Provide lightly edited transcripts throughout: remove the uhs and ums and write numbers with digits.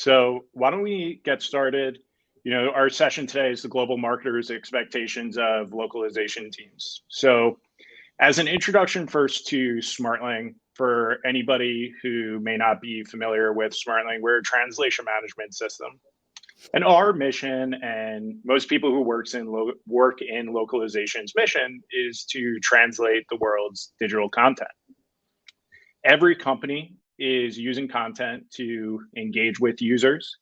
So why don't we get started? Our session today is the global marketers' expectations of localization teams. So as an introduction first to Smartling, for anybody who may not be familiar with Smartling, we're a translation management system. And our mission, and most people who work in localization's mission, is to translate the world's digital content. Every company is using content to engage with users.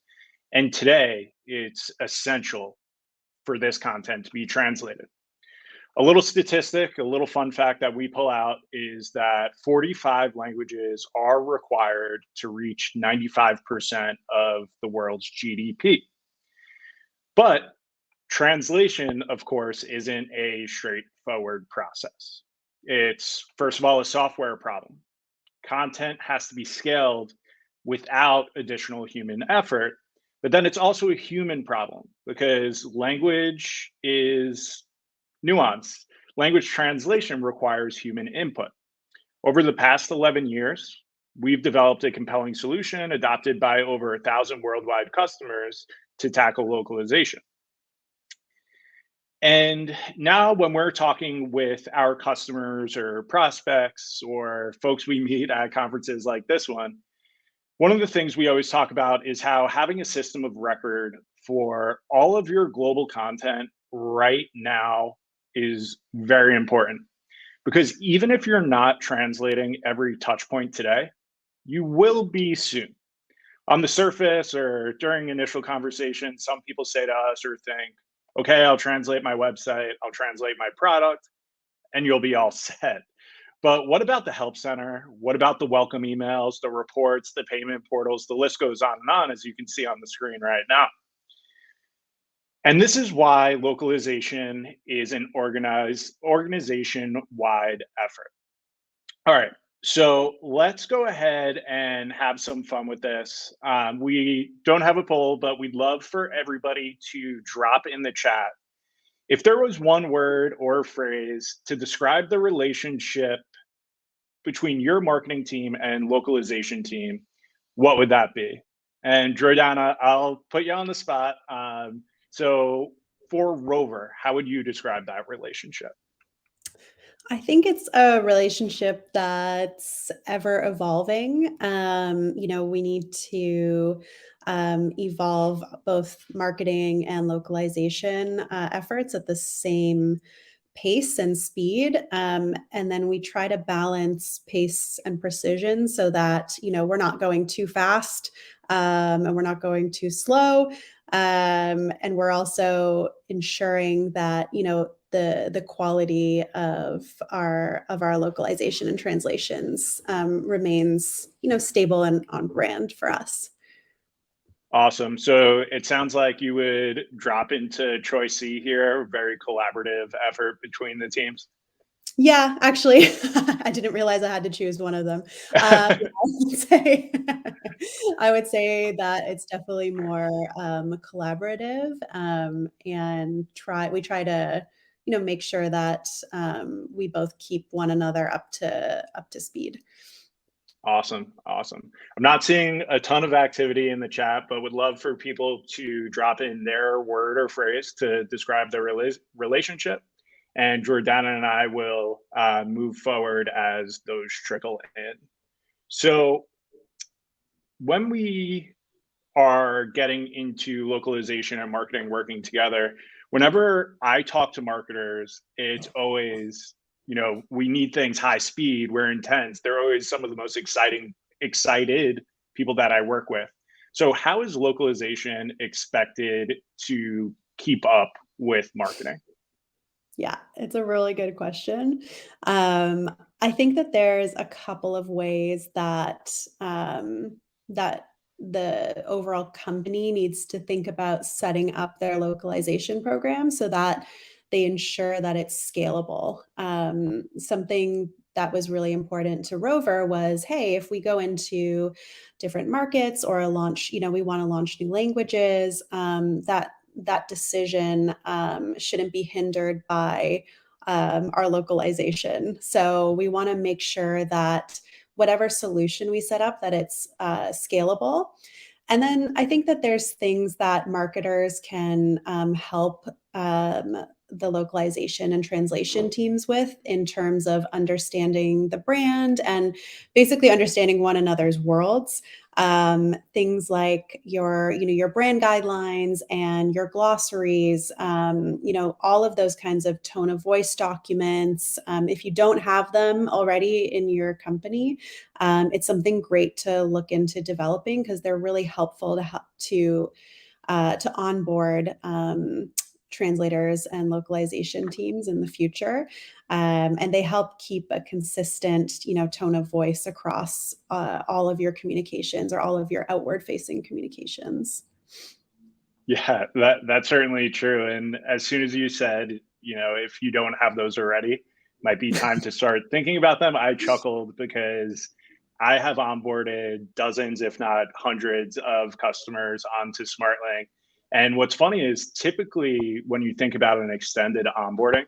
And today, it's essential for this content to be translated. A little statistic, a little fun fact that we pull out is that 45 languages are required to reach 95% of the world's GDP. But translation, of course, isn't a straightforward process. It's, first of all, a software problem. Content has to be scaled without additional human effort. But then it's also a human problem because language is nuanced. Language translation requires human input. Over the past 11 years, we've developed a compelling solution adopted by over 1,000 worldwide customers to tackle localization. And now, when we're talking with our customers or prospects or folks we meet at conferences like this one of the things we always talk about is how having a system of record for all of your global content right now is very important. Because even if you're not translating every touch point today, you will be soon. On the surface or during initial conversations, some people say to us or think, okay, I'll translate my website, I'll translate my product, and you'll be all set. But what about the help center? What about the welcome emails, the reports, the payment portals? The list goes on and on, as you can see on the screen right now. And this is why localization is an organization-wide effort. All right, so let's go ahead and have some fun with this. We don't have a poll, but we'd love for everybody to drop in the chat. If there was one word or phrase to describe the relationship between your marketing team and localization team, what would that be? And Jordana, I'll put you on the spot. So for Rover, how would you describe that relationship? I think it's a relationship that's ever evolving. We need to evolve both marketing and localization efforts at the same pace and speed. And then we try to balance pace and precision so that, we're not going too fast and we're not going too slow. And we're also ensuring that, the quality of our localization and translations remains, stable and on brand for us. Awesome. So it sounds like you would drop into choice C here, very collaborative effort between the teams. Yeah, actually, I didn't realize I had to choose one of them. I would say that it's definitely more collaborative, and we try to, make sure that we both keep one another up to speed. Awesome. I'm not seeing a ton of activity in the chat, but would love for people to drop in their word or phrase to describe their relationship. And Jordana and I will move forward as those trickle in. So when we are getting into localization and marketing working together, whenever I talk to marketers, it's always, we need things high speed, we're intense. They're always some of the most excited people that I work with. So how is localization expected to keep up with marketing? Yeah, it's a really good question. I think that there's a couple of ways that that the overall company needs to think about setting up their localization program so that they ensure that it's scalable. Something that was really important to Rover was, hey, if we go into different markets or launch, we want to launch new languages, that decision shouldn't be hindered by our localization. So we want to make sure that whatever solution we set up, that it's scalable. And then I think that there's things that marketers can help the localization and translation teams with in terms of understanding the brand and basically understanding one another's worlds. Things like your brand guidelines and your glossaries, all of those kinds of tone of voice documents. If you don't have them already in your company, it's something great to look into developing because they're really helpful to onboard translators and localization teams in the future. And they help keep a consistent, tone of voice across all of your communications or all of your outward facing communications. Yeah, that's certainly true. And as soon as you said, if you don't have those already, might be time to start thinking about them. I chuckled because I have onboarded dozens, if not hundreds, of customers onto SmartLink. And what's funny is typically when you think about an extended onboarding,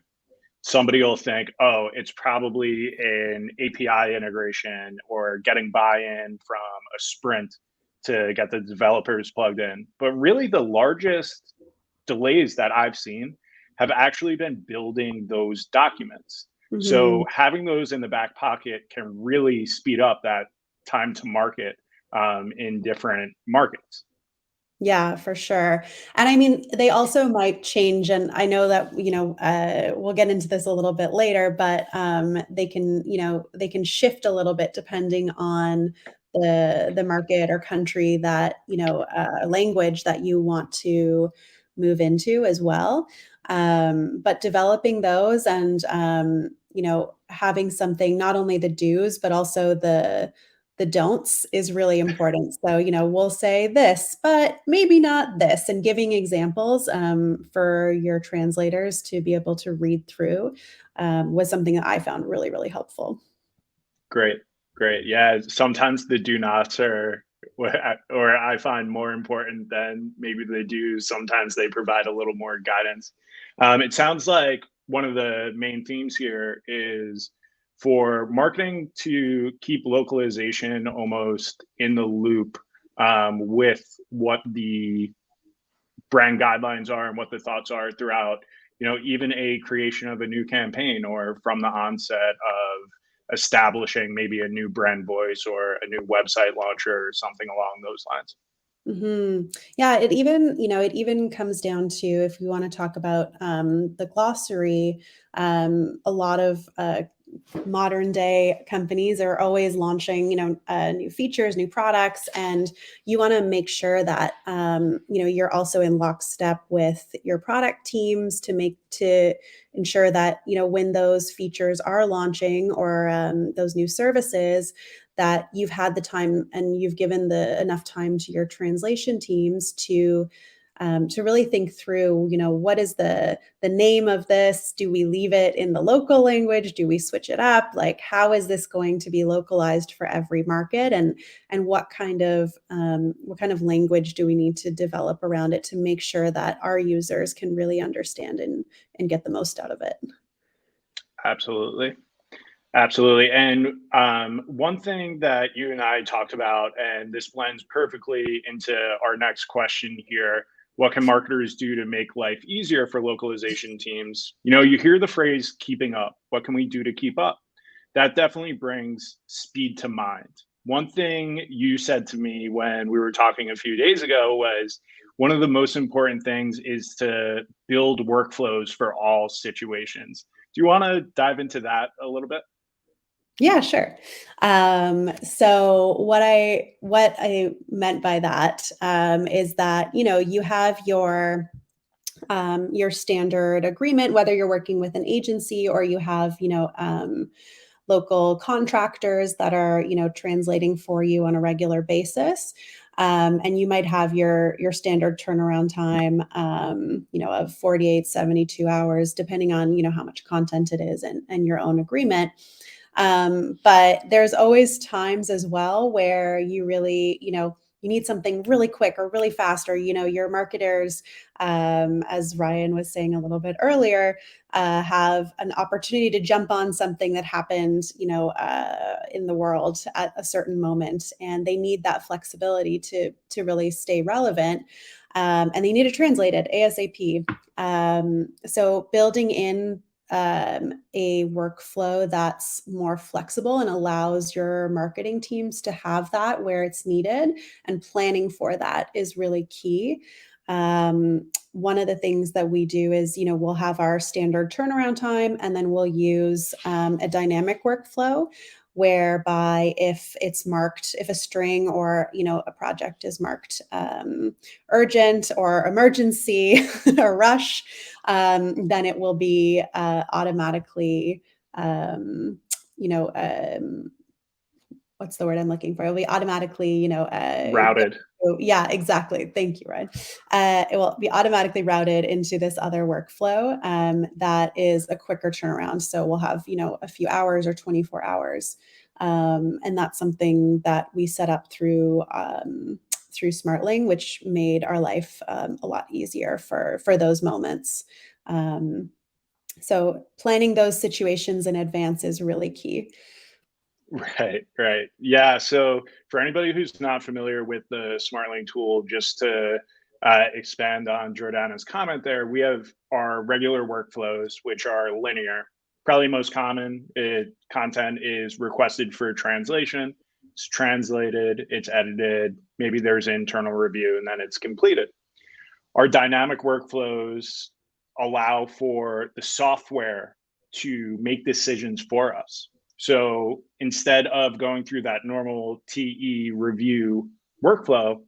somebody will think, oh, it's probably an API integration or getting buy-in from a sprint to get the developers plugged in. But really, the largest delays that I've seen have actually been building those documents. So Mhm. having those in the back pocket can really speed up that time to market in different markets. Yeah, for sure. And I mean, they also might change. And I know that, we'll get into this a little bit later, but they can shift a little bit depending on the market or country that, language that you want to move into as well. But developing those and, having something, not only the do's, but also the don'ts is really important. So, we'll say this, but maybe not this, and giving examples for your translators to be able to read through was something that I found really, really helpful. Great, great. Yeah, sometimes the do nots are, or I find more important than maybe the do's. Sometimes they provide a little more guidance. It sounds like one of the main themes here is for marketing to keep localization almost in the loop with what the brand guidelines are and what the thoughts are throughout, even a creation of a new campaign or from the onset of establishing maybe a new brand voice or a new website launcher or something along those lines. Yeah, it even comes down to if you want to talk about the glossary, a lot of modern day companies are always launching, new features, new products, and you want to make sure that you're also in lockstep with your product teams to ensure that when those features are launching or those new services that you've had the time and you've given the enough time to your translation teams to really think through, what is the name of this? Do we leave it in the local language? Do we switch it up? Like, how is this going to be localized for every market? And what kind of language do we need to develop around it to make sure that our users can really understand and get the most out of it? Absolutely. Absolutely. And one thing that you and I talked about, and this blends perfectly into our next question here, what can marketers do to make life easier for localization teams? You hear the phrase keeping up. What can we do to keep up? That definitely brings speed to mind. One thing you said to me when we were talking a few days ago was one of the most important things is to build workflows for all situations. Do you want to dive into that a little bit? Yeah, sure. So what I meant by that is that you have your standard agreement, whether you're working with an agency or you have local contractors that are translating for you on a regular basis. And you might have your standard turnaround time, of 48, 72 hours, depending on, how much content it is and your own agreement. But there's always times as well where you really, you need something really quick or really fast, or your marketers, as Ryan was saying a little bit earlier, have an opportunity to jump on something that happened, in the world at a certain moment, and they need that flexibility to really stay relevant, and they need to translate it ASAP. So building in a workflow that's more flexible and allows your marketing teams to have that where it's needed, and planning for that is really key. One of the things that we do is, we'll have our standard turnaround time, and then we'll use a dynamic workflow whereby if a string or, a project is marked urgent or emergency or rush, then it will be automatically, what's the word I'm looking for? It'll be automatically, Routed. yeah, exactly. Thank you, Ryan. It will be automatically routed into this other workflow that is a quicker turnaround. So we'll have, a few hours or 24 hours. And that's something that we set up through Smartling, which made our life a lot easier for those moments. So planning those situations in advance is really key. Right. Yeah. So for anybody who's not familiar with the SmartLink tool, just to expand on Jordana's comment there, we have our regular workflows, which are linear. Probably most common content is requested for translation. It's translated, it's edited, maybe there's internal review, and then it's completed. Our dynamic workflows allow for the software to make decisions for us. So instead of going through that normal TE review workflow,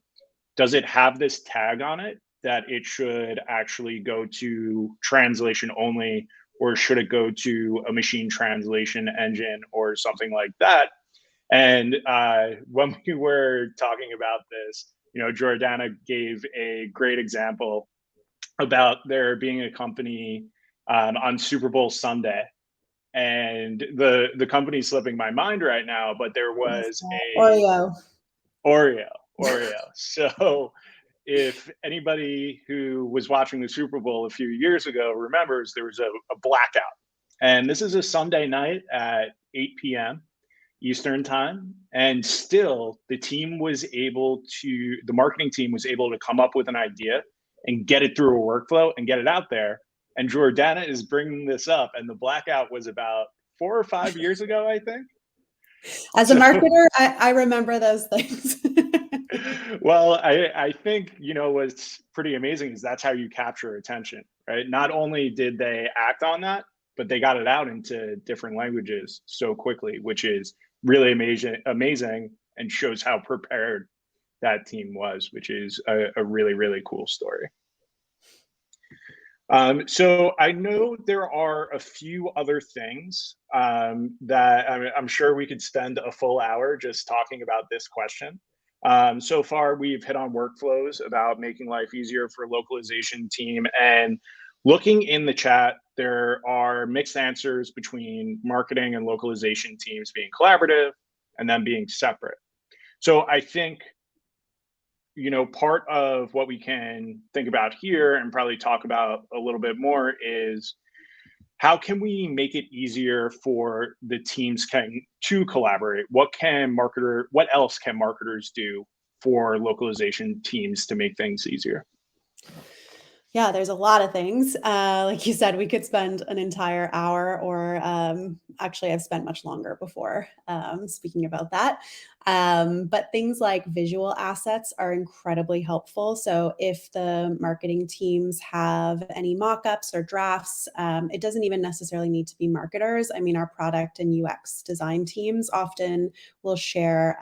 does it have this tag on it that it should actually go to translation only, or should it go to a machine translation engine or something like that? And when we were talking about this, Jordana gave a great example about there being a company on Super Bowl Sunday, and the company's slipping my mind right now, but there was a Oreo. Oreo. So if anybody who was watching the Super Bowl a few years ago remembers, there was a blackout, and this is a Sunday night at 8 p.m. Eastern time, and still the marketing team was able to come up with an idea and get it through a workflow and get it out there. And Jordana is bringing this up, and the blackout was about 4 or 5 years ago, I think. As a marketer, I remember those things. Well, I think, what's pretty amazing is that's how you capture attention, right? Not only did they act on that, but they got it out into different languages so quickly, which is really amazing, and shows how prepared that team was, which is a really, really cool story. So I know there are a few other things that I'm sure we could spend a full hour just talking about this question. So far, we've hit on workflows about making life easier for localization team, and looking in the chat, there are mixed answers between marketing and localization teams being collaborative and then being separate. So I think, part of what we can think about here and probably talk about a little bit more is how can we make it easier for the teams to collaborate? What else can marketers do for localization teams to make things easier? Yeah, there's a lot of things. Like you said, we could spend an entire hour, or actually, I've spent much longer before speaking about that. But things like visual assets are incredibly helpful. So if the marketing teams have any mock-ups or drafts, it doesn't even necessarily need to be marketers. I mean, our product and UX design teams often will share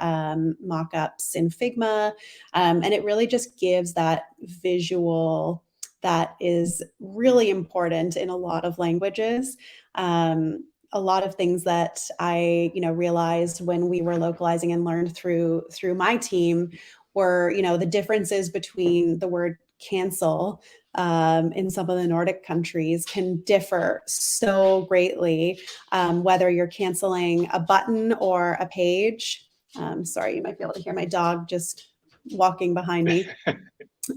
mock-ups in Figma, and it really just gives that visual that is really important in a lot of languages. A lot of things that I, realized when we were localizing and learned through my team were, the differences between the word cancel in some of the Nordic countries can differ so greatly, whether you're canceling a button or a page. Sorry, you might be able to hear my dog just walking behind me.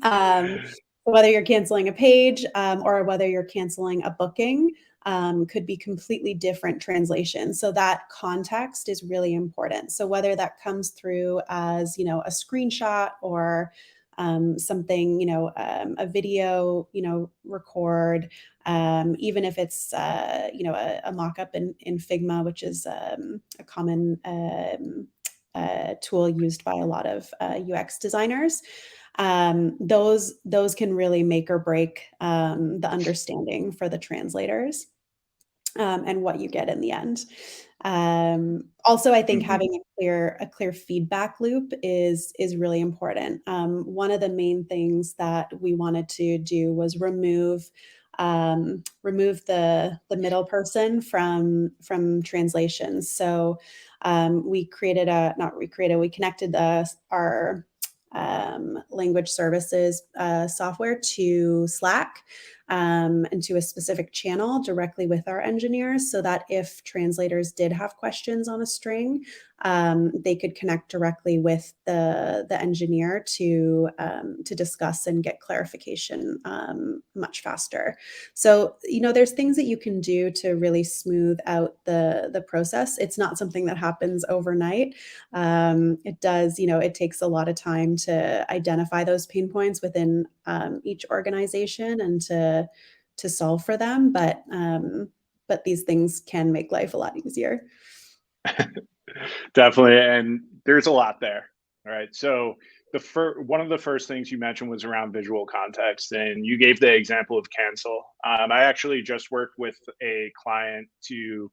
Um, whether you're canceling a page or whether you're canceling a booking could be completely different translations. So that context is really important. So whether that comes through as, a screenshot or something, a video, record, even if it's, a mock-up in Figma, which is a common tool used by a lot of UX designers. Those can really make or break the understanding for the translators and what you get in the end. Also, I think Mhm. having a clear feedback loop is really important. One of the main things that we wanted to do was remove the middle person from translations. So we created we connected our language services software to Slack and to a specific channel directly with our engineers so that if translators did have questions on a string, they could connect directly with the engineer to discuss and get clarification much faster. So, there's things that you can do to really smooth out the process. It's not something that happens overnight. It does, it takes a lot of time to identify those pain points within each organization and to solve for them. But these things can make life a lot easier. Definitely, and there's a lot there. All right, so one of the first things you mentioned was around visual context, and you gave the example of cancel. I actually just worked with a client to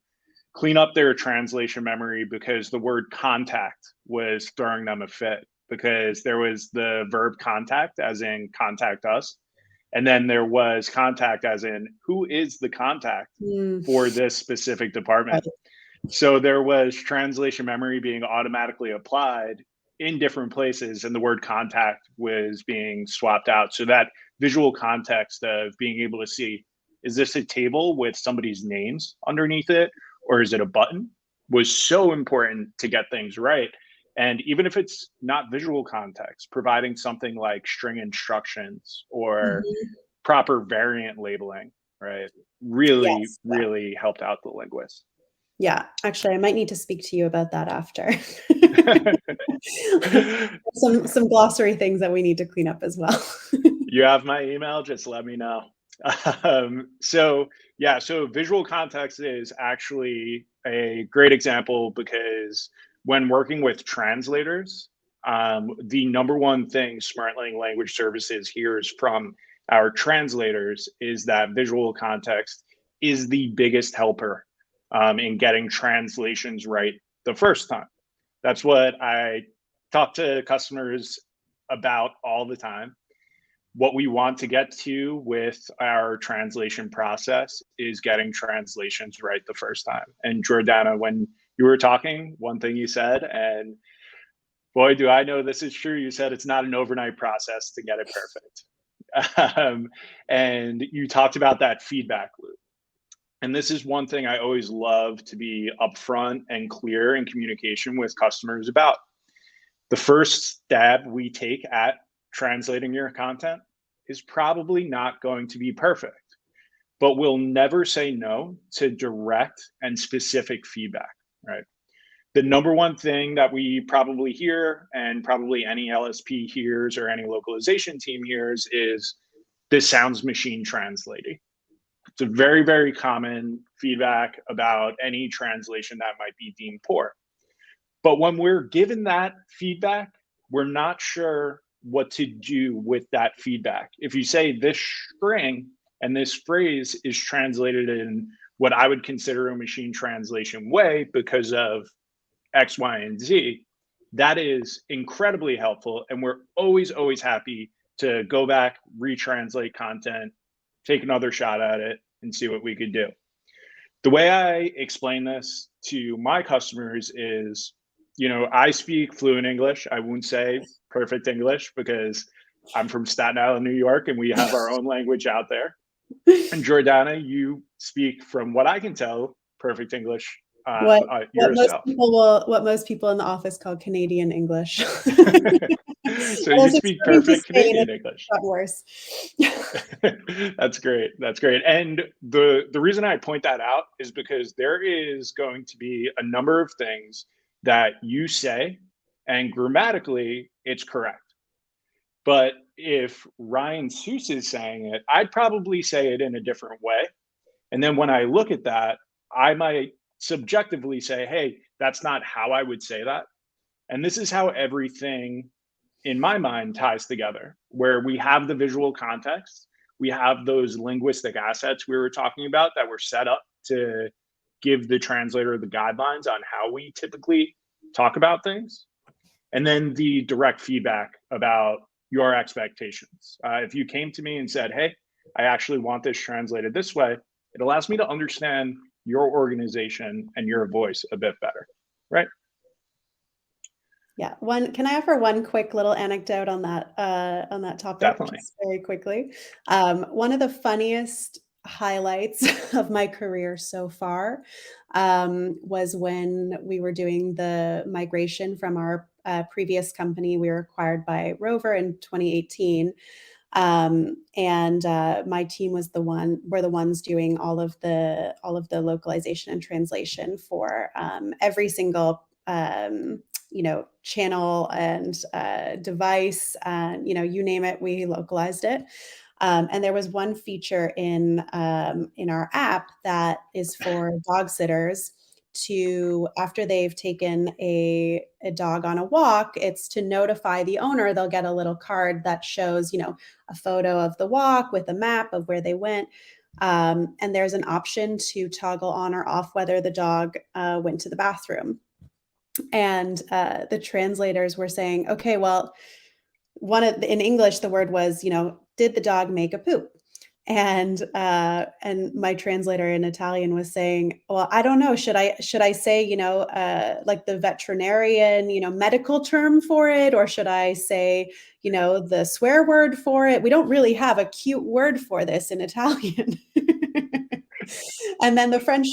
clean up their translation memory because the word contact was throwing them a fit because there was the verb contact, as in contact us, and then there was contact, as in who is the contact Mm, for this specific right. department. So there was translation memory being automatically applied in different places, and the word contact was being swapped out. So that visual context of being able to see, is this a table with somebody's names underneath it, or is it a button, was so important to get things right. And even if it's not visual context, providing something like string instructions or Mhm. proper variant labeling, right, really, Yes. Yeah. really helped out the linguist. Yeah. Actually, I might need to speak to you about that after. Some glossary things that we need to clean up as well. You have my email, just let me know. So yeah, so visual context is actually a great example because when working with translators, the number one thing SmartLang Language Services hears from our translators is that visual context is the biggest helper in getting translations right the first time. That's what I talk to customers about all the time. What we want to get to with our translation process is getting translations right the first time. And Jordana, when you were talking, one thing you said, and boy, do I know this is true, you said it's not an overnight process to get it perfect. And you talked about that feedback loop. And this is one thing I always love to be upfront and clear in communication with customers about. The first stab we take at translating your content is probably not going to be perfect, but we'll never say no to direct and specific feedback, right? The number one thing that we probably hear, and probably any LSP hears or any localization team hears, is this sounds machine translating. It's a very, very common feedback about any translation that might be deemed poor. But when we're given that feedback, we're not sure what to do with that feedback. If you say this string and this phrase is translated in what I would consider a machine translation way because of X, Y, and Z, that is incredibly helpful. And we're always, always happy to go back, retranslate content, take another shot at it, and see what we could do. The way I explain this to my customers is, I speak fluent English. I won't say perfect English because I'm from Staten Island, New York, and we have our own language out there. And Jordana, you speak, from what I can tell, perfect English What yourself. what most people in the office call Canadian English. So I you was speak explaining to perfect Spain, it Canadian English. got worse. That's great. That's great. And the reason I point that out is because there is going to be a number of things that you say, and grammatically it's correct. But if Ryan Seuss is saying it, I'd probably say it in a different way. And then when I look at that, I might subjectively say, hey, that's not how I would say that. And this is how everything in my mind ties together, where we have the visual context, we have those linguistic assets we were talking about that were set up to give the translator the guidelines on how we typically talk about things, and then the direct feedback about your expectations. If you came to me and said, hey, I actually want this translated this way, it allows me to understand your organization and your voice a bit better, right? Yeah. Can I offer one quick little anecdote on that topic, Definitely. just very quickly? One of the funniest highlights of my career so far was when we were doing the migration from our previous company. We were acquired by Rover in 2018. And my team was were the ones doing all of the localization and translation for every single channel and device, and you name it, we localized it. And there was one feature in our app that is for dog sitters to, after they've taken a dog on a walk, it's to notify the owner. They'll get a little card that shows, a photo of the walk with a map of where they went. And there's an option to toggle on or off whether the dog went to the bathroom. And the translators were saying, okay, well, in English, the word was, did the dog make a poop? And my translator in Italian was saying, well, I don't know, should I say, like the veterinarian, medical term for it, or should I say, the swear word for it? We don't really have a cute word for this in Italian. And then the French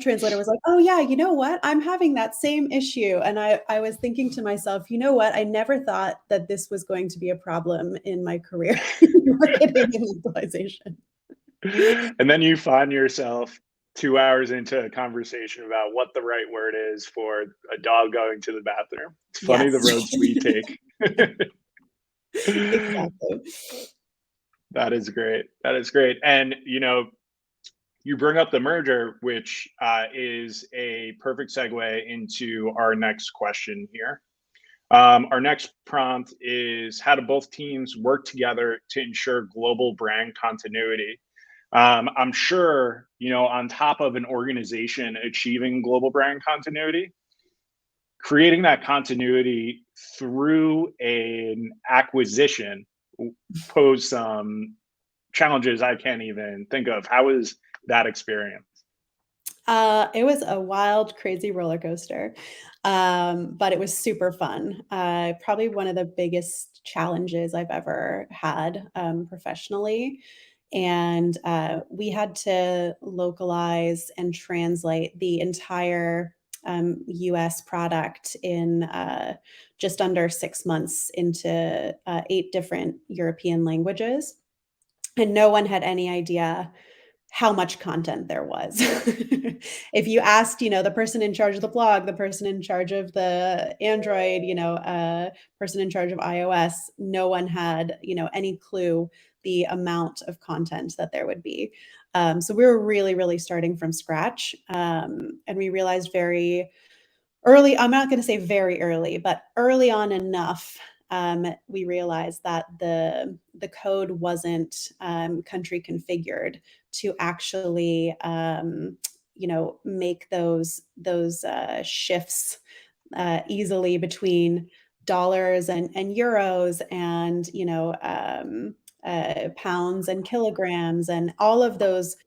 translator was like, oh yeah, you know what, I'm having that same issue. And I was thinking to myself, you know what, I never thought that this was going to be a problem in my career marketing and localization. And then you find yourself 2 hours into a conversation about what the right word is for a dog going to the bathroom. It's funny the Yes. roads we take. Exactly. That is great. That is great. And you bring up the merger, which is a perfect segue into our next question here. Our next prompt is, how do both teams work together to ensure global brand continuity? I'm sure, on top of an organization achieving global brand continuity, creating that continuity through an acquisition posed some challenges I can't even think of. How was that experience? It was a wild, crazy roller coaster, but it was super fun. Probably one of the biggest challenges I've ever had professionally. And we had to localize and translate the entire US product in just under 6 months into 8 different European languages. And no one had any idea how much content there was. If you asked, the person in charge of the blog, the person in charge of the Android, person in charge of iOS, no one had, any clue the amount of content that there would be. So we were really, really starting from scratch. And we realized very early, I'm not going to say very early, but early on enough, we realized that the code wasn't country configured to actually make those shifts easily between dollars and euros and pounds and kilograms, and all of those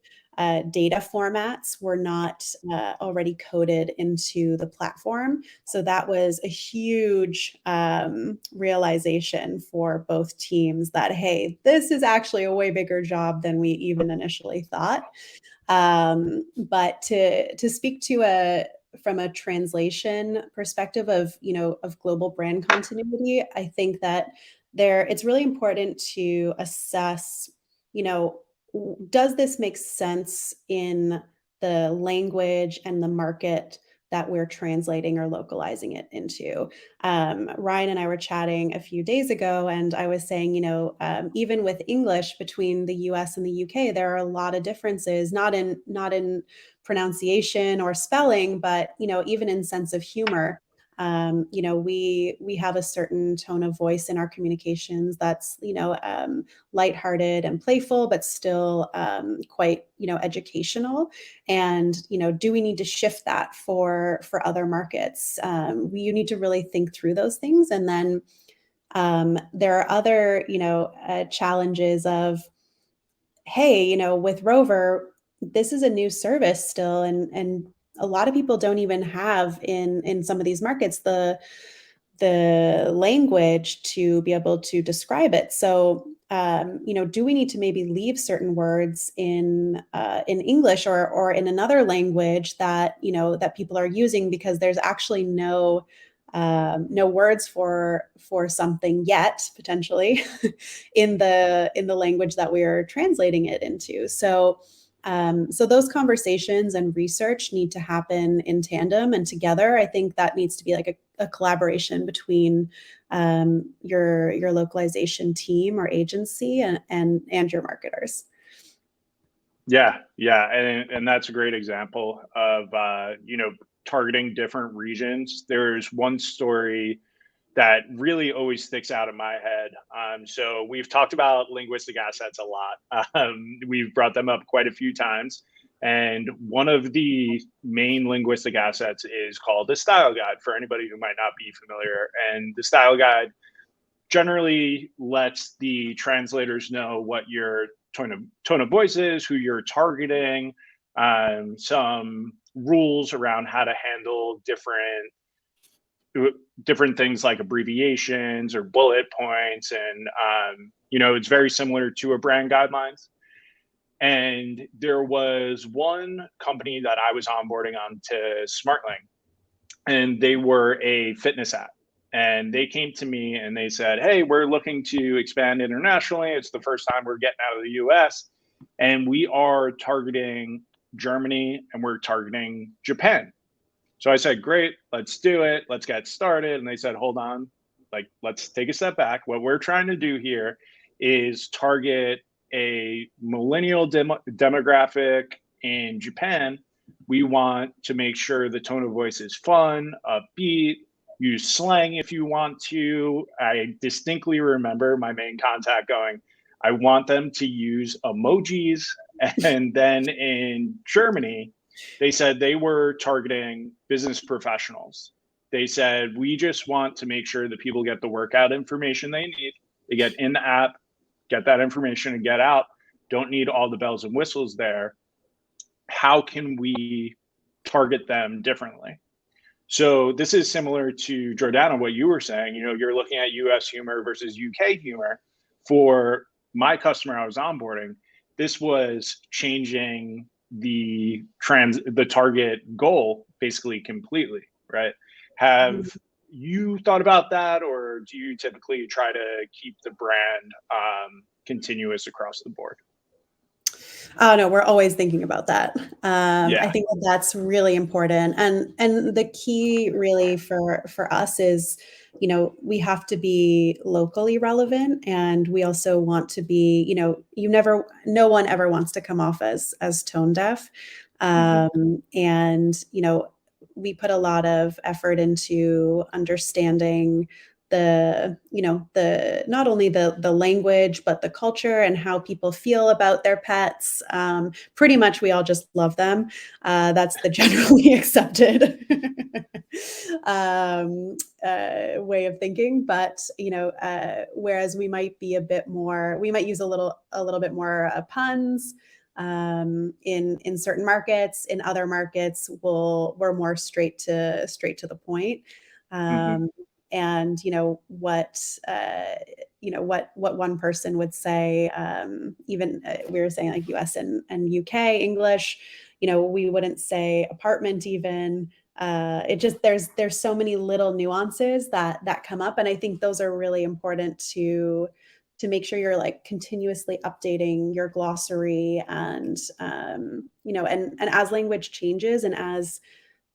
data formats were not already coded into the platform. So that was a huge realization for both teams that, hey, this is actually a way bigger job than we even initially thought. But to speak to from a translation perspective of, of global brand continuity, I think that it's really important to assess, you know, does this make sense in the language and the market that we're translating or localizing it into? Ryan and I were chatting a few days ago, and I was saying, even with English between the U.S. and the U.K., there are a lot of differences, not in pronunciation or spelling, but even in sense of humor. We have a certain tone of voice in our communications that's lighthearted and playful, but still quite educational. And do we need to shift that for other markets? You need to really think through those things, and then there are other challenges of, hey, with Rover, this is a new service still, and a lot of people don't even have in some of these markets the language to be able to describe it. So, do we need to maybe leave certain words in English or in another language that that people are using, because there's actually no words for something yet, potentially in the language that we are translating it into. So those conversations and research need to happen in tandem and together. I think that needs to be like a collaboration between your localization team or agency and your marketers. Yeah, yeah, and that's a great example of targeting different regions. There's one story that really always sticks out in my head. So we've talked about linguistic assets a lot. We've brought them up quite a few times. And one of the main linguistic assets is called the style guide, for anybody who might not be familiar. And the style guide generally lets the translators know what your tone of voice is, who you're targeting, some rules around how to handle different things like abbreviations or bullet points. And it's very similar to a brand guidelines. And there was one company that I was onboarding on to SmartLink, and they were a fitness app. And they came to me and they said, hey, we're looking to expand internationally. It's the first time we're getting out of the US. And we are targeting Germany and we're targeting Japan. So I said, great, let's do it. Let's get started. And they said, hold on, let's take a step back. What we're trying to do here is target a millennial demographic in Japan. We want to make sure the tone of voice is fun, upbeat, use slang if you want to. I distinctly remember my main contact going, I want them to use emojis. And then in Germany, they said they were targeting business professionals. They said, we just want to make sure that people get the workout information they need. They get in the app, get that information and get out. Don't need all the bells and whistles there. How can we target them differently? So this is similar to Jordana, what you were saying. You're looking at US humor versus UK humor. For my customer I was onboarding, this was changing the target goal basically completely, right? Have you thought about that, or do you typically try to keep the brand continuous across the board? Oh no, we're always thinking about that. Yeah. I think that's really important, and the key really for us is, we have to be locally relevant, and we also want to be, no one ever wants to come off as tone deaf, and we put a lot of effort into understanding the not only the language, but the culture and how people feel about their pets. Pretty much we all just love them. That's the generally accepted way of thinking. But whereas we might be we might use a little bit more puns in certain markets. In other markets, we're more straight to the point. And what one person would say, even we were saying like US and UK English, we wouldn't say apartment even. it just there's so many little nuances that come up, and I think those are really important to make sure you're like continuously updating your glossary and and as language changes and as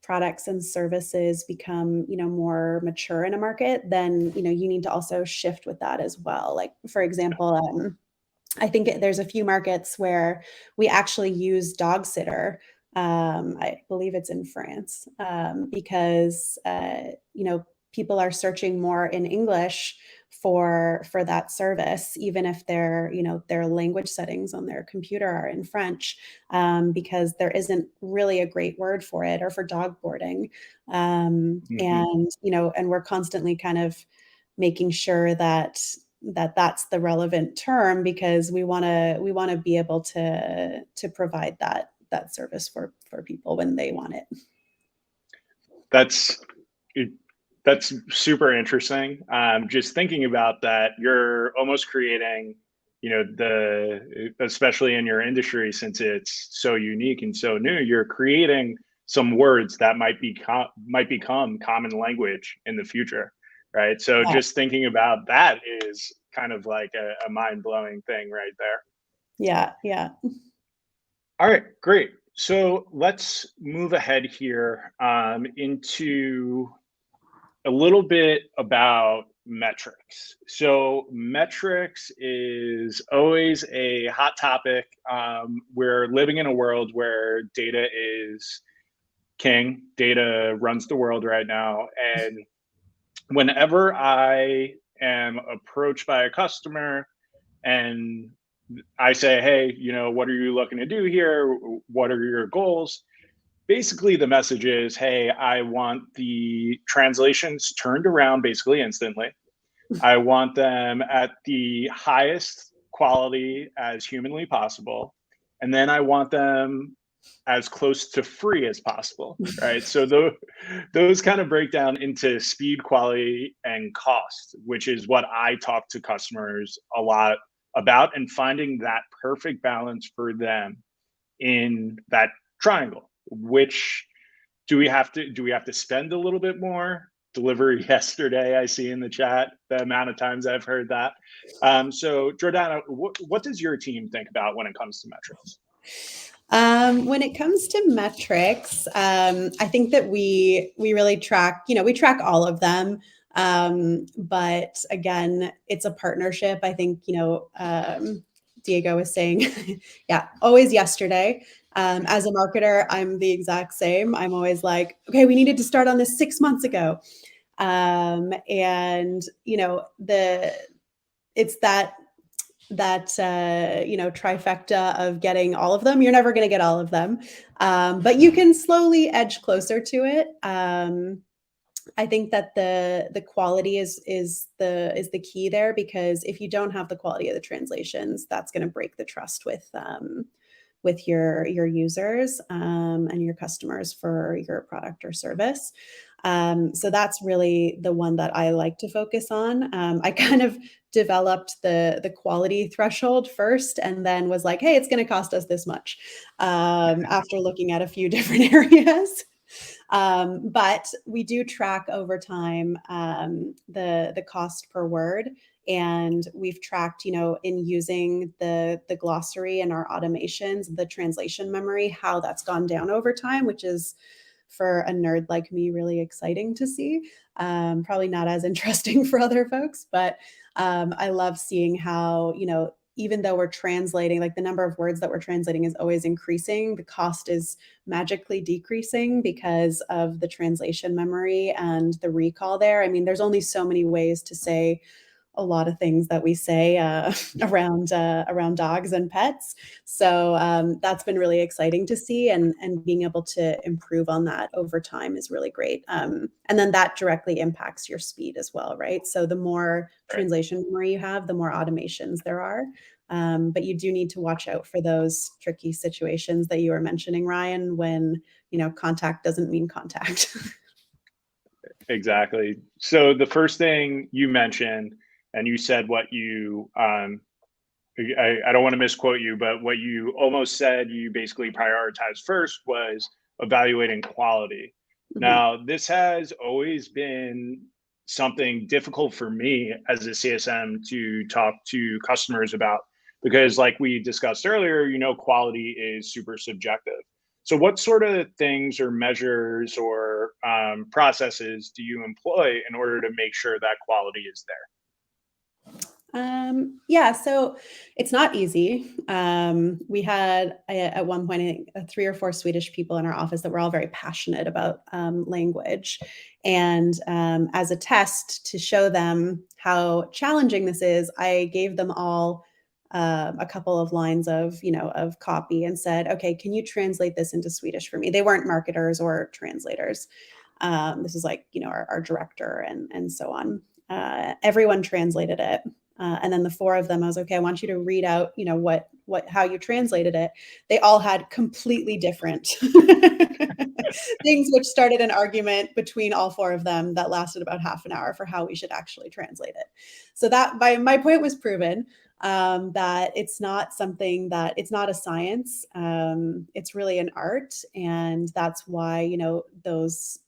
products and services become more mature in a market, then you need to also shift with that as well. Like for example, I think there's a few markets where we actually use dog sitter. I believe it's in France, because people are searching more in English for that service, even if their language settings on their computer are in French, because there isn't really a great word for it, or for dog boarding. Hmm. And we're constantly kind of making sure that's the relevant term, because we want to be able to provide that service for people when they want it. That's that's super interesting. Just thinking about that, you're almost creating, especially in your industry, since it's so unique and so new, you're creating some words that might become common language in the future, right? So Yeah, just thinking about that is kind of like a mind blowing thing right there. yeah, yeah. All right, great. So let's move ahead here into a little bit about metrics. So, metrics is always a hot topic. We're living in a world where data is king, data runs the world right now. And whenever I am approached by a customer and I say, hey, what are you looking to do here? What are your goals? Basically, the message is, hey, I want the translations turned around basically instantly. I want them at the highest quality as humanly possible. And then I want them as close to free as possible, right? So those kind of break down into speed, quality, and cost, which is what I talk to customers a lot about, and finding that perfect balance for them in that triangle. Which do we have to spend a little bit more? Delivery yesterday, I see in the chat the amount of times I've heard that. So Jordana, what does your team think about when it comes to metrics? When it comes to metrics, I think that we really track, we track all of them. But again, it's a partnership. I think, Diego was saying, yeah, always yesterday. As a marketer, I'm the exact same. I'm always like, okay, we needed to start on this 6 months ago. And it's that trifecta of getting all of them. You're never going to get all of them, but you can slowly edge closer to it. I think that the quality is the key there, because if you don't have the quality of the translations, that's going to break the trust with your users, and your customers for your product or service. So that's really the one that I like to focus on. I kind of developed the quality threshold first, and then was like, hey, it's going to cost us this much, after looking at a few different areas. But we do track over time, the cost per word, and we've tracked, in using the glossary and our automations, the translation memory, how that's gone down over time, which is, for a nerd like me, really exciting to see. Probably not as interesting for other folks, but I love seeing how, even though we're translating, like the number of words that we're translating is always increasing, the cost is magically decreasing because of the translation memory and the recall there. I mean, there's only so many ways to say a lot of things that we say, around dogs and pets. So that's been really exciting to see, and being able to improve on that over time is really great. And then that directly impacts your speed as well, right? So the more Right. translation memory you have, the more automations there are. But you do need to watch out for those tricky situations that you were mentioning, Ryan, when contact doesn't mean contact. Exactly. So the first thing you mentioned, and you said what I don't want to misquote you, but what you almost said you basically prioritized first was evaluating quality. Mhm. Now, this has always been something difficult for me as a CSM to talk to customers about because, like we discussed earlier, quality is super subjective. So, what sort of things or measures or processes do you employ in order to make sure that quality is there? Yeah, so it's not easy. We had at one point, I think, 3 or 4 Swedish people in our office that were all very passionate about language. And as a test to show them how challenging this is, I gave them all a couple of lines of, of copy and said, "Okay, can you translate this into Swedish for me?" They weren't marketers or translators. This is like, our director and so on. Everyone translated it. And then the 4 of them, I was okay. I want you to read out, how you translated it. They all had completely different things, which started an argument between all 4 of them that lasted about half an hour for how we should actually translate it. So that my point was proven, that it's not something that it's not a science. It's really an art, and that's why those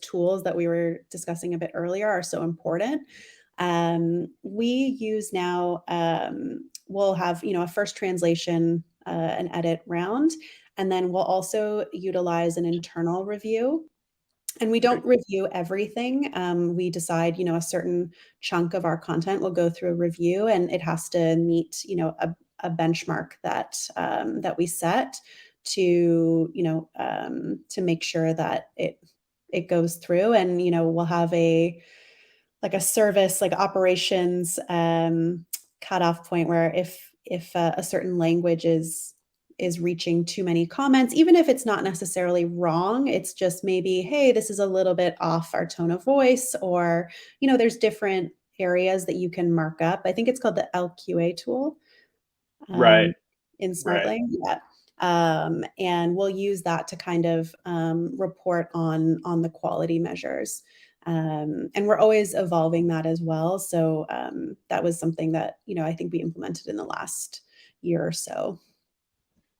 tools that we were discussing a bit earlier are so important. We use now, we'll have, a first translation, an edit round, and then we'll also utilize an internal review. And we Okay. don't review everything. We decide, a certain chunk of our content will go through a review, and it has to meet, a benchmark that we set to make sure that it goes through. And we'll have a service like operations cutoff point where if a certain language is reaching too many comments, even if it's not necessarily wrong, it's just maybe, hey, this is a little bit off our tone of voice, or there's different areas that you can mark up. I think it's called the LQA tool, Right. um, in Right. Smartling. Yeah. And we'll use that to kind of report on the quality measures. And we're always evolving that as well. So that was something that I think we implemented in the last year or so.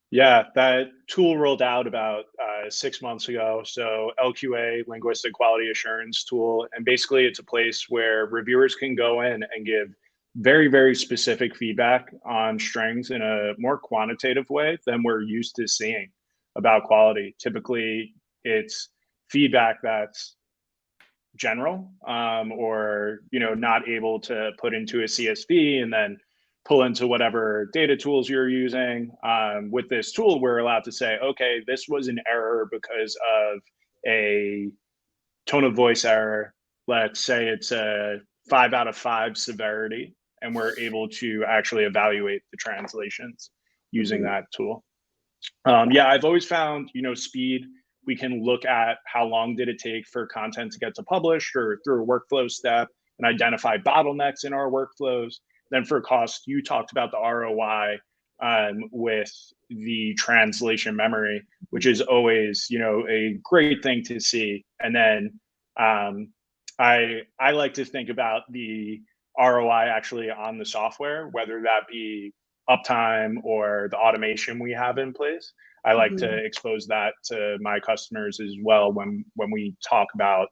Yeah, that tool rolled out about 6 months ago. So LQA, Linguistic Quality Assurance tool, and basically it's a place where reviewers can go in and give very, very specific feedback on strings in a more quantitative way than we're used to seeing about quality. Typically, it's feedback that's general, or not able to put into a CSV and then pull into whatever data tools you're using. With this tool, we're allowed to say, okay, this was an error because of a tone of voice error. Let's say it's a 5 out of 5 severity, and we're able to actually evaluate the translations using Mhm. that tool. Yeah. Yeah, I've always found, speed. We can look at how long did it take for content to get to published or through a workflow step and identify bottlenecks in our workflows. Then for cost, you talked about the ROI, with the translation memory, which is always, a great thing to see. And then I like to think about the ROI actually on the software, whether that be uptime or the automation we have in place. I like Mhm. to expose that to my customers as well when we talk about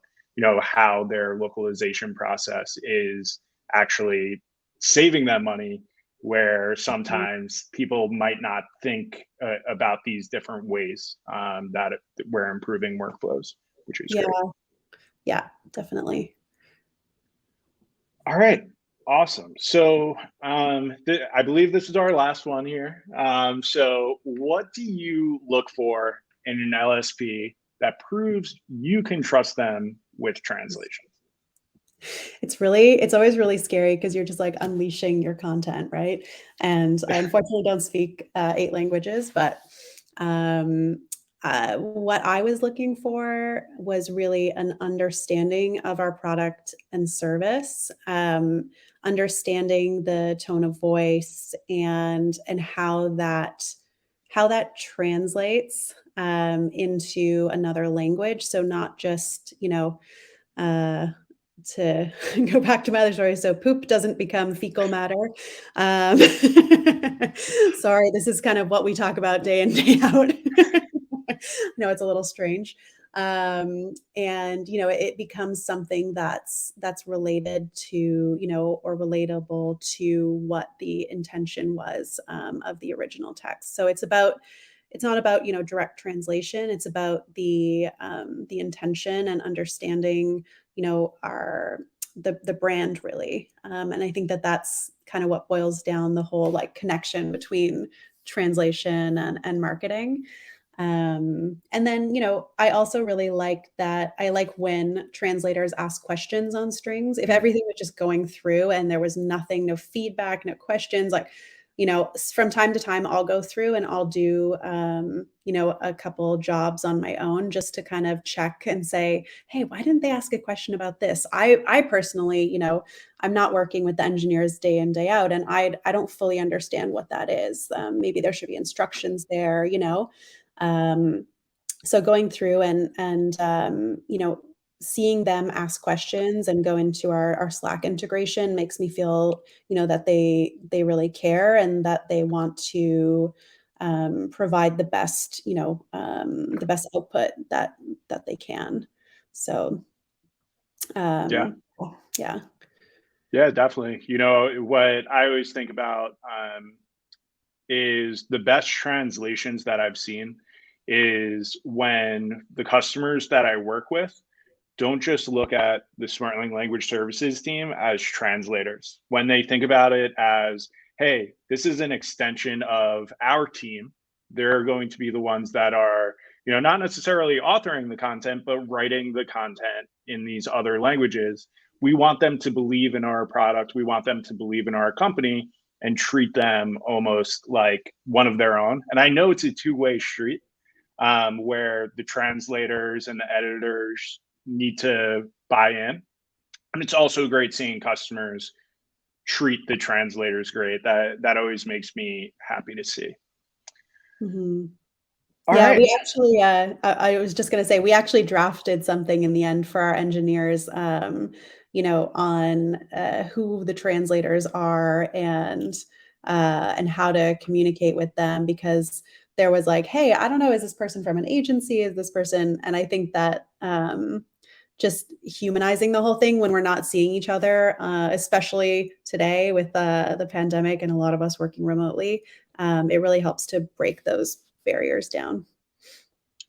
how their localization process is actually saving them money, where Mhm. sometimes people might not think about these different ways, that we're improving workflows, which is Yeah. great. Yeah, definitely. All right. Awesome. So I believe this is our last one here. So what do you look for in an LSP that proves you can trust them with translation? It's always really scary because you're just like unleashing your content, right? And I unfortunately don't speak 8 languages, but um, what I was looking for was really an understanding of our product and service, understanding the tone of voice and how that translates into another language. So not just, uh, to go back to my other story, so poop doesn't become fecal matter. Um, sorry, this is kind of what we talk about day in, day out. No, it's a little strange. And it becomes something that's related to, or relatable to what the intention was, of the original text. So it's not about direct translation. It's about the intention and understanding our the brand, really. And I think that that's kind of what boils down the whole like connection between translation and marketing. And then, I also really like that. I like when translators ask questions on strings. If everything was just going through and there was nothing, no feedback, no questions, like, from time to time, I'll go through and I'll do, a couple jobs on my own just to kind of check and say, hey, why didn't they ask a question about this? I personally, I'm not working with the engineers day in, day out, and I don't fully understand what that is. Maybe there should be instructions there. Um, so going through and seeing them ask questions and go into our Slack integration makes me feel that they really care and that they want to provide the best output that they can. So Yeah. yeah. Yeah, definitely. What I always think about is the best translations that I've seen is when the customers that I work with don't just look at the SmartLink language services team as translators. When they think about it as, hey, this is an extension of our team, they're going to be the ones that are, not necessarily authoring the content, but writing the content in these other languages. We want them to believe in our product. We want them to believe in our company and treat them almost like one of their own. And I know it's a two-way street, where the translators and the editors need to buy in. And it's also great seeing customers treat the translators great. That always makes me happy to see. Mm-hmm. All Yeah, right. we actually, I was just going to say, we actually drafted something in the end for our engineers, on who the translators are and how to communicate with them, because there was like, hey, I don't know, is this person from an agency? Is this person? And I think that just humanizing the whole thing when we're not seeing each other, especially today with the pandemic and a lot of us working remotely, it really helps to break those barriers down.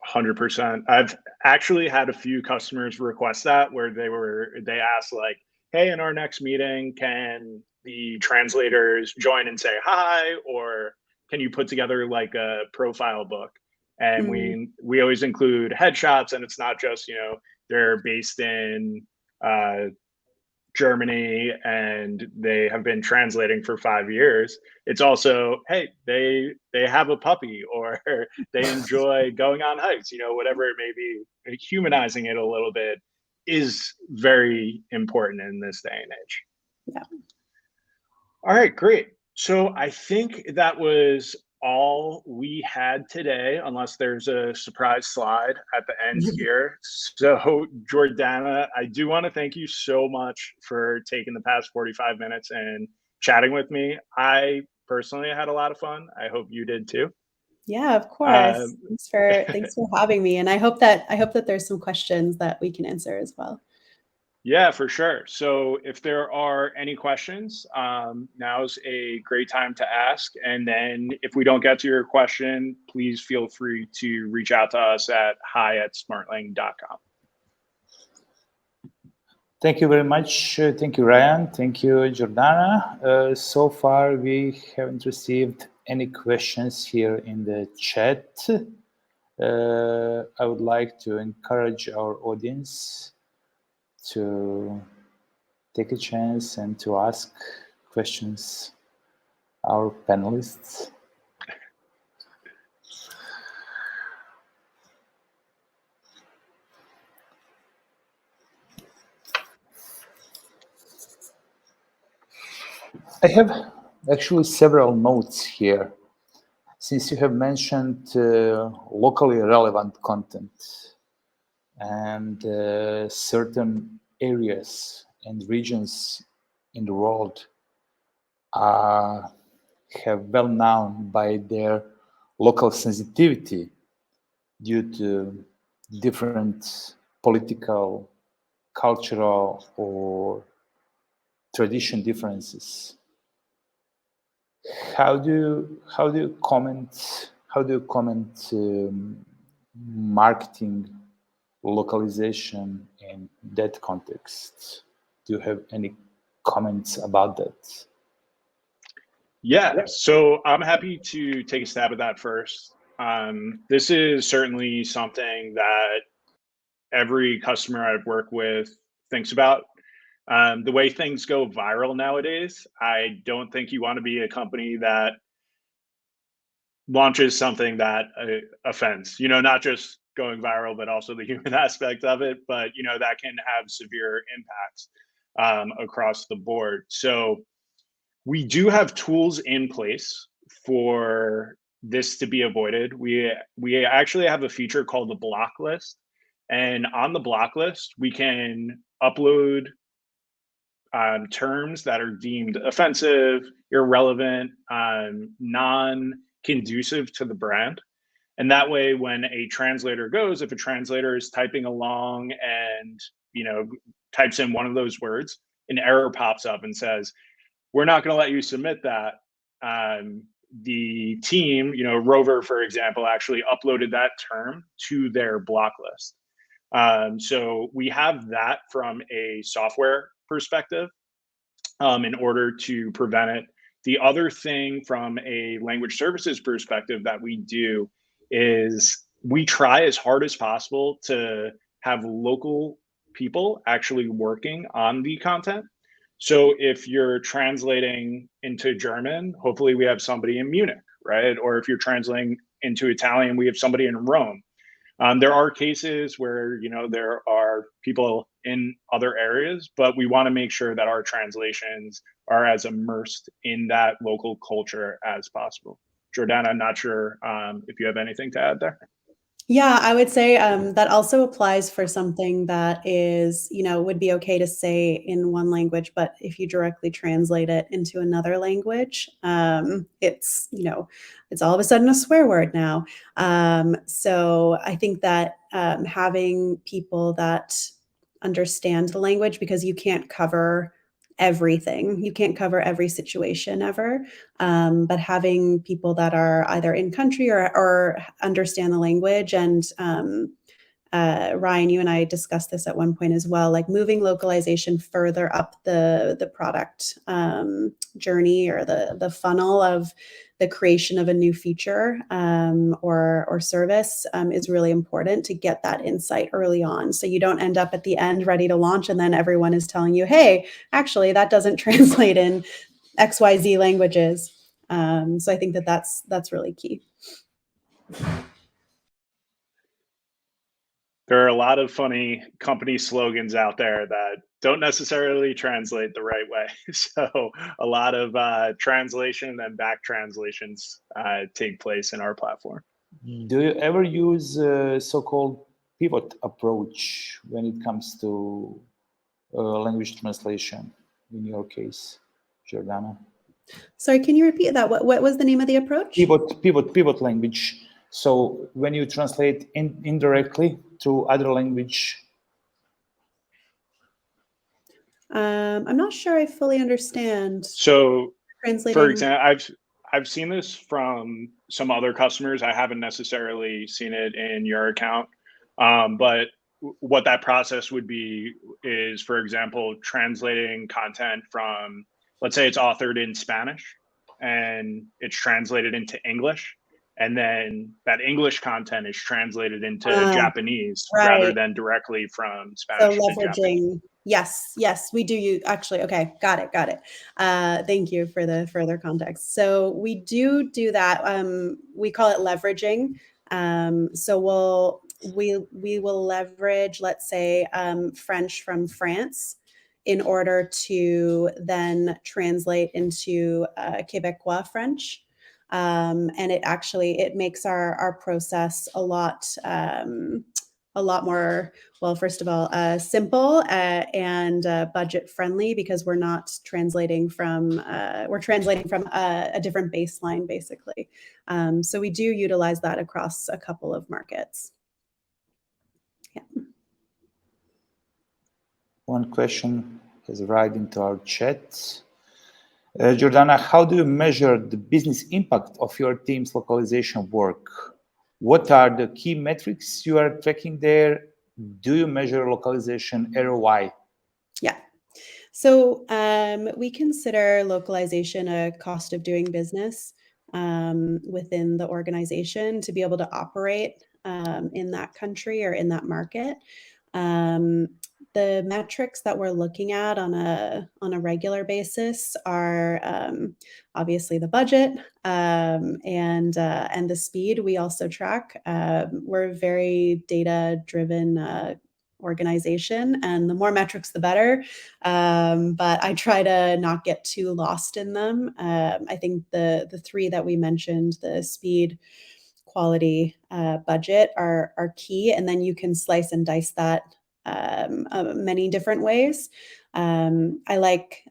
100%. I've actually had a few customers request that where they asked like, hey, in our next meeting, can the translators join and say hi, or can you put together like a profile book? And Mm. we always include headshots, and it's not just they're based in uh, Germany and they have been translating for 5 years. It's also, hey, they have a puppy, or they enjoy going on hikes, whatever it may be. Humanizing it a little bit is very important in this day and age. Yeah. All right, great. So I think that was all we had today, unless there's a surprise slide at the end here. So, Jordana, I do want to thank you so much for taking the past 45 minutes and chatting with me. I personally had a lot of fun. I hope you did too. Yeah, of course. Um, Thanks for having me. And I hope that there's some questions that we can answer as well. Yeah, for sure. So if there are any questions, now's a great time to ask. And then if we don't get to your question, please feel free to reach out to us at hi@smartlang.com. Thank you very much. Thank you, Ryan. Thank you, Jordana. So far, we haven't received any questions here in the chat. I would like to encourage our audience to take a chance and to ask questions our panelists. I have actually several notes here. Since you have mentioned locally relevant content and certain areas and regions in the world are have well known by their local sensitivity due to different political, cultural, or tradition differences. How do you comment marketing localization in that context? Do you have any comments about that? Yeah, so I'm happy to take a stab at that first. This is certainly something that every customer I've worked with thinks about. The way things go viral nowadays, I don't think you want to be a company that launches something that offends, not just going viral, but also the human aspect of it. But, that can have severe impacts across the board. So, we do have tools in place for this to be avoided. We actually have a feature called the block list, and on the block list, we can upload terms that are deemed offensive, irrelevant, non-conducive to the brand. And that way, when a translator goes, if a translator is typing along and types in one of those words, an error pops up and says, we're not going to let you submit that. The team, Rover, for example, actually uploaded that term to their block list. So we have that from a software perspective in order to prevent it. The other thing from a language services perspective that we do is we try as hard as possible to have local people actually working on the content. So if you're translating into German, hopefully we have somebody in Munich, right? Or if you're translating into Italian, we have somebody in Rome. There are cases where there are people in other areas, but we want to make sure that our translations are as immersed in that local culture as possible. Jordana, I'm not sure if you have anything to add there. Yeah, I would say that also applies for something that is, would be okay to say in one language, but if you directly translate it into another language, it's, it's all of a sudden a swear word now. So I think that having people that understand the language, because you can't cover everything, you can't cover every situation ever. But having people that are either in country or understand the language, and Ryan, you and I discussed this at one point as well, like moving localization further up the product journey or the funnel of the creation of a new feature or service is really important to get that insight early on. So you don't end up at the end ready to launch and then everyone is telling you, hey, actually that doesn't translate in XYZ languages. So I think that's really key. There are a lot of funny company slogans out there that don't necessarily translate the right way. So a lot of translation and back translations take place in our platform. Do you ever use so-called pivot approach when it comes to language translation? In your case, Jordana? Sorry, can you repeat that? What was the name of the approach? Pivot language. So when you translate indirectly to other language. I'm not sure I fully understand. So, translating. For example, I've seen this from some other customers. I haven't necessarily seen it in your account, but what that process would be is, for example, translating content from, let's say it's authored in Spanish and it's translated into English, and then that English content is translated into Japanese rather right. than directly from Spanish So to Japanese. leveraging, yes, we do use, actually, okay, got it. Thank you for the further context. So we do that. We call it leveraging. So we will leverage, let's say, French from France in order to then translate into Quebecois French. And it makes our process a lot more, well, first of all, simple and budget friendly, because we're translating from a different baseline, basically. So we do utilize that across a couple of markets. One question has arrived into our chat. Jordana, how do you measure the business impact of your team's localization work? What are the key metrics you are tracking there? Do you measure localization ROI? Yeah. So we consider localization a cost of doing business within the organization to be able to operate in that country or in that market. The metrics that we're looking at on a regular basis are obviously the budget and the speed. We also track. We're a very data driven organization, and the more metrics, the better. But I try to not get too lost in them. I think the three that we mentioned, the speed, quality, budget, are key, and then you can slice and dice that many different ways. I like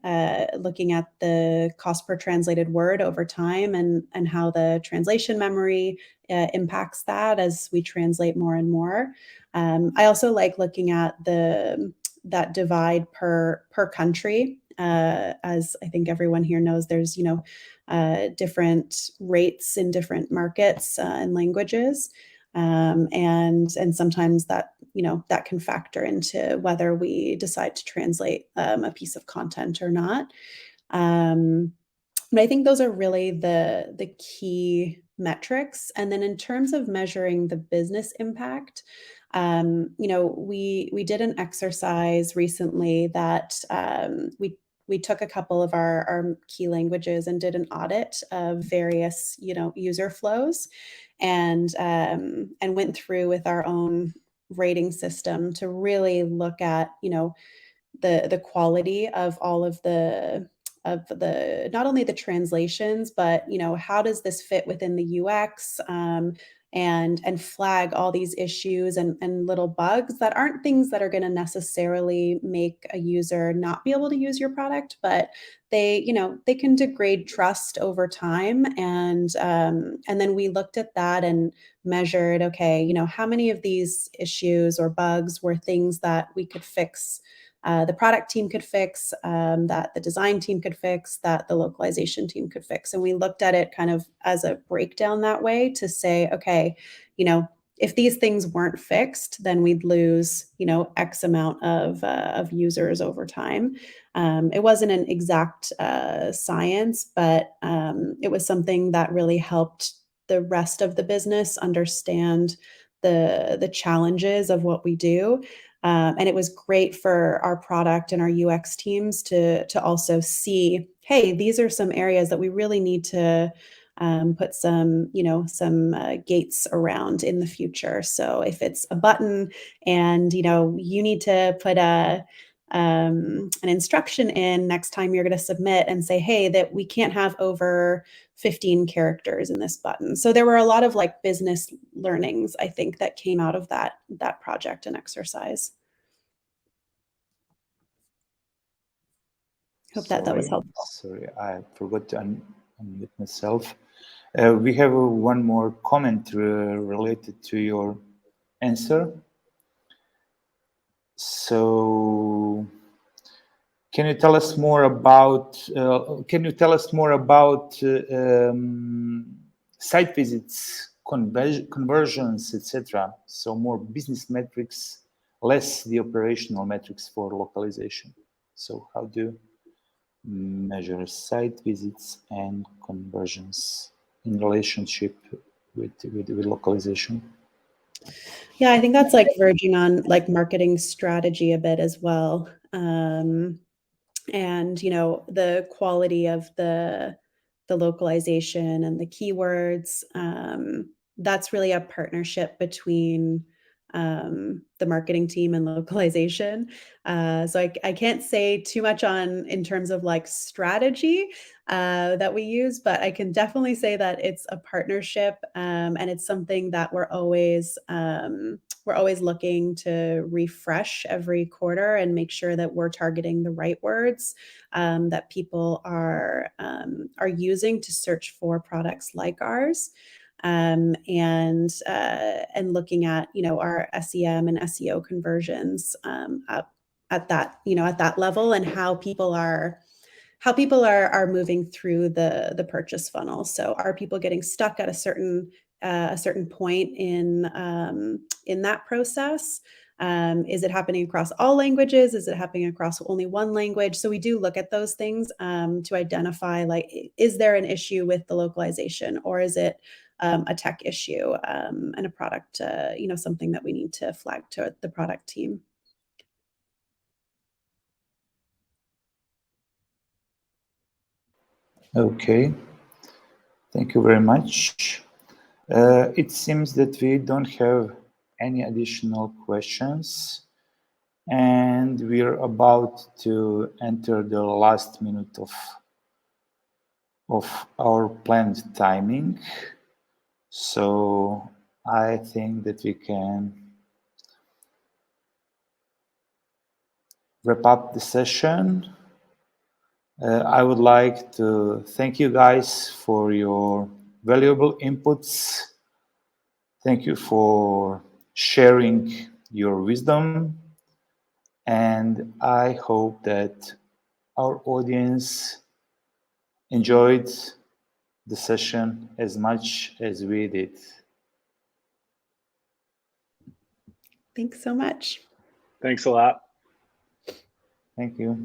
looking at the cost per translated word over time and how the translation memory impacts that as we translate more and more. I also like looking at that divide per country. As I think everyone here knows, there's different rates in different markets and languages. And sometimes that that can factor into whether we decide to translate a piece of content or not. But I think those are really the key metrics. And then in terms of measuring the business impact, we did an exercise recently that we took a couple of our key languages and did an audit of various user flows, and went through with our own rating system to really look at the quality of all of the not only the translations, but how does this fit within the UX, and flag all these issues and little bugs that aren't things that are going to necessarily make a user not be able to use your product, but they can degrade trust over time. And then we looked at that and measured, okay, how many of these issues or bugs were things that we could fix, the product team could fix, that the design team could fix, that the localization team could fix. And we looked at it kind of as a breakdown that way to say, okay, if these things weren't fixed, then we'd lose, X amount of users over time. It wasn't an exact science, but it was something that really helped the rest of the business understand the challenges of what we do. And it was great for our product and our UX teams to also see, hey, these are some areas that we really need to put some gates around in the future. So if it's a button and you need to put an instruction in next time you're going to submit and say, hey, that we can't have over 15 characters in this button. So there were a lot of business learnings, I think, that came out of that project and exercise. Hope that was helpful. Sorry, I forgot to unmute myself. We have one more comment related to your answer. So, can you tell us more about site visits, conversions, etc.? So more business metrics, less the operational metrics for localization. So how do you measure site visits and conversions in relationship with localization? Yeah, I think that's verging on marketing strategy a bit as well. And the quality of the localization and the keywords, that's really a partnership between the marketing team and localization. So I can't say too much in terms of strategy that we use, but I can definitely say that it's a partnership, and it's something that we're always looking to refresh every quarter and make sure that we're targeting the right words that people are using to search for products like ours. and looking at our SEM and SEO conversions at that level, and how people are moving through the purchase funnel. So are people getting stuck at a certain point in that process? Is it happening across all languages? Is it happening across only one language? So we do look at those things to identify, like, is there an issue with the localization, or is it a tech issue and a product, something that we need to flag to the product team? Okay, thank you very much. It seems that we don't have any additional questions, and we're about to enter the last minute of our planned timing. So I think that we can wrap up the session. I would like to thank you guys for your valuable inputs. Thank you for sharing your wisdom. And I hope that our audience enjoyed the session as much as we did. Thanks so much. Thanks a lot. Thank you.